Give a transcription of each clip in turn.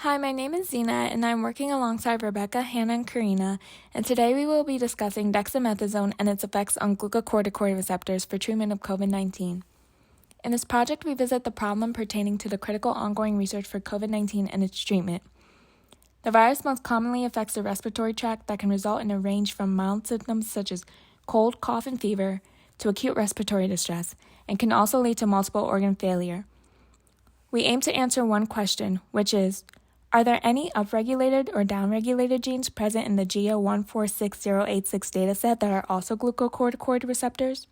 Hi, my name is Zeenat, and I'm working alongside Rebecca, Hannah, and Karina, and today we will be discussing dexamethasone and its effects on glucocorticoid receptors for treatment of COVID-19. In this project, we visit the problem pertaining to the critical ongoing research for COVID-19 and its treatment. The virus most commonly affects the respiratory tract that can result in a range from mild symptoms such as cold, cough, and fever to acute respiratory distress, and can also lead to multiple organ failure. We aim to answer one question, which is, are there any upregulated or downregulated genes present in the G01460886 dataset that are also glucocorticoid receptors?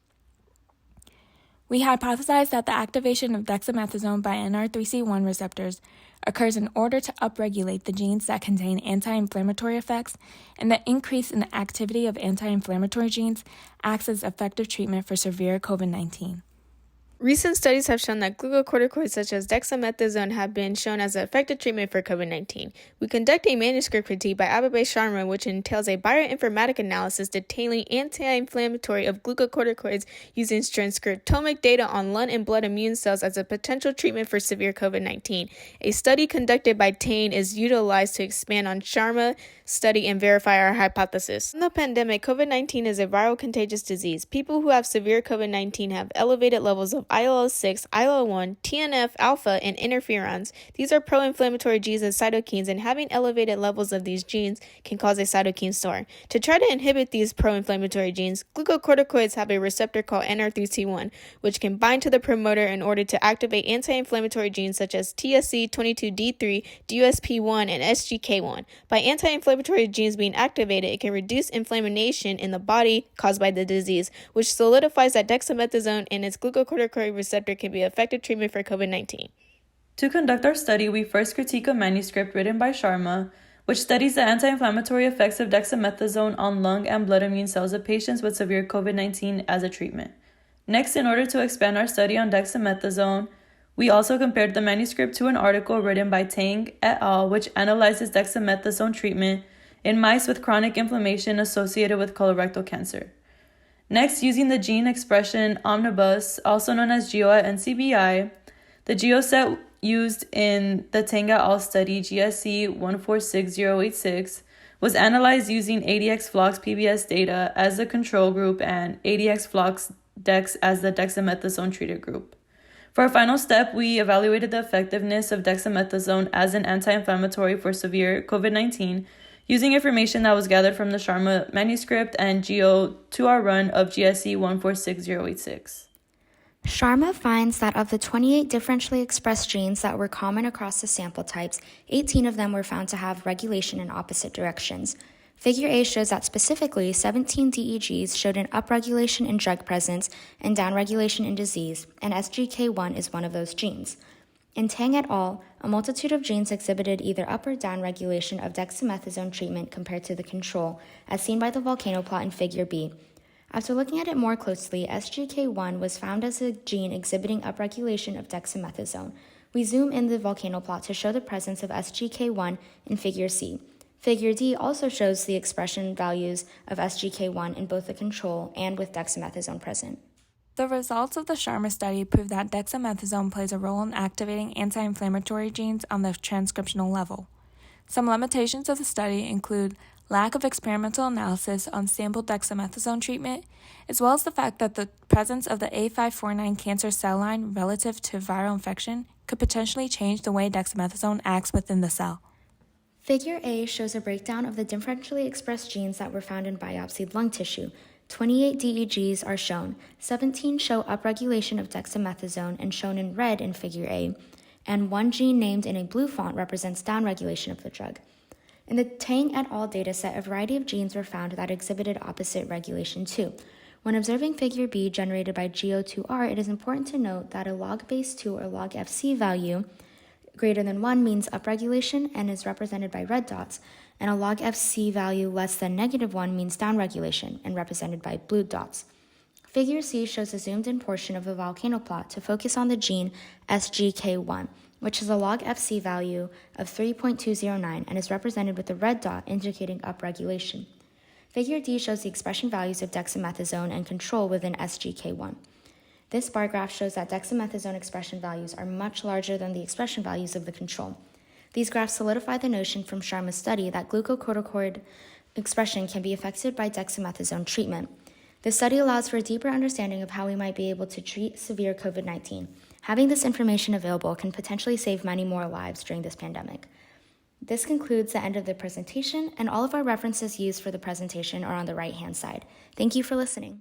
We hypothesize that the activation of dexamethasone by NR3C1 receptors occurs in order to upregulate the genes that contain anti-inflammatory effects, and the increase in the activity of anti-inflammatory genes acts as effective treatment for severe COVID-19. Recent studies have shown that glucocorticoids such as dexamethasone have been shown as an effective treatment for COVID-19. We conduct a manuscript critique by Ababe Sharma, which entails a bioinformatic analysis detailing anti-inflammatory of glucocorticoids using transcriptomic data on lung and blood immune cells as a potential treatment for severe COVID-19. A study conducted by Tain is utilized to expand on Sharma study and verify our hypothesis. In the pandemic, COVID-19 is a viral contagious disease. People who have severe COVID-19 have elevated levels of IL-6, IL-1, TNF-alpha, and interferons. These are pro-inflammatory genes and cytokines, and having elevated levels of these genes can cause a cytokine storm. To try to inhibit these pro-inflammatory genes, glucocorticoids have a receptor called NR3C1, which can bind to the promoter in order to activate anti-inflammatory genes such as TSC22D3, DUSP1, and SGK1. By anti-inflammatory genes being activated, it can reduce inflammation in the body caused by the disease, which solidifies that dexamethasone and its glucocorticoid receptor can be effective treatment for COVID-19. To conduct our study, we first critique a manuscript written by Sharma, which studies the anti-inflammatory effects of dexamethasone on lung and blood immune cells of patients with severe COVID-19 as a treatment. Next, in order to expand our study on dexamethasone, we also compared the manuscript to an article written by Tang et al., which analyzes dexamethasone treatment in mice with chronic inflammation associated with colorectal cancer. Next, using the gene expression omnibus, also known as GEO at NCBI, the GEO set used in the Tang et al. Study GSC 146086 was analyzed using ADX-Flox PBS data as the control group and ADX-Flox Dex as the dexamethasone treated group. For our final step, we evaluated the effectiveness of dexamethasone as an anti-inflammatory for severe COVID-19 using information that was gathered from the Sharma manuscript and GEO 2R run of GSC 146086. Sharma finds that of the 28 differentially expressed genes that were common across the sample types, 18 of them were found to have regulation in opposite directions. Figure A shows that specifically 17 DEGs showed an upregulation in drug presence and downregulation in disease, and SGK1 is one of those genes. In Tang et al., a multitude of genes exhibited either up or down regulation of dexamethasone treatment compared to the control, as seen by the volcano plot in Figure B. After looking at it more closely, SGK1 was found as a gene exhibiting upregulation of dexamethasone. We zoom in the volcano plot to show the presence of SGK1 in Figure C. Figure D also shows the expression values of SGK1 in both the control and with dexamethasone present. The results of the Sharma study prove that dexamethasone plays a role in activating anti-inflammatory genes on the transcriptional level. Some limitations of the study include lack of experimental analysis on sample dexamethasone treatment, as well as the fact that the presence of the A549 cancer cell line relative to viral infection could potentially change the way dexamethasone acts within the cell. Figure A shows a breakdown of the differentially expressed genes that were found in biopsied lung tissue. 28 DEGs are shown, 17 show upregulation of dexamethasone and shown in red in Figure A, and one gene named in a blue font represents downregulation of the drug. In the Tang et al. Dataset, a variety of genes were found that exhibited opposite regulation too. When observing Figure B generated by GO2R, it is important to note that a log base 2 or log FC value greater than 1 means upregulation and is represented by red dots, and a log FC value less than -1 means downregulation and represented by blue dots. Figure C shows a zoomed-in portion of the volcano plot to focus on the gene SGK1, which has a log FC value of 3.209 and is represented with a red dot indicating upregulation. Figure D shows the expression values of dexamethasone and control within SGK1. This bar graph shows that dexamethasone expression values are much larger than the expression values of the control. These graphs solidify the notion from Sharma's study that glucocorticoid expression can be affected by dexamethasone treatment. This study allows for a deeper understanding of how we might be able to treat severe COVID-19. Having this information available can potentially save many more lives during this pandemic. This concludes the end of the presentation, and all of our references used for the presentation are on the right-hand side. Thank you for listening.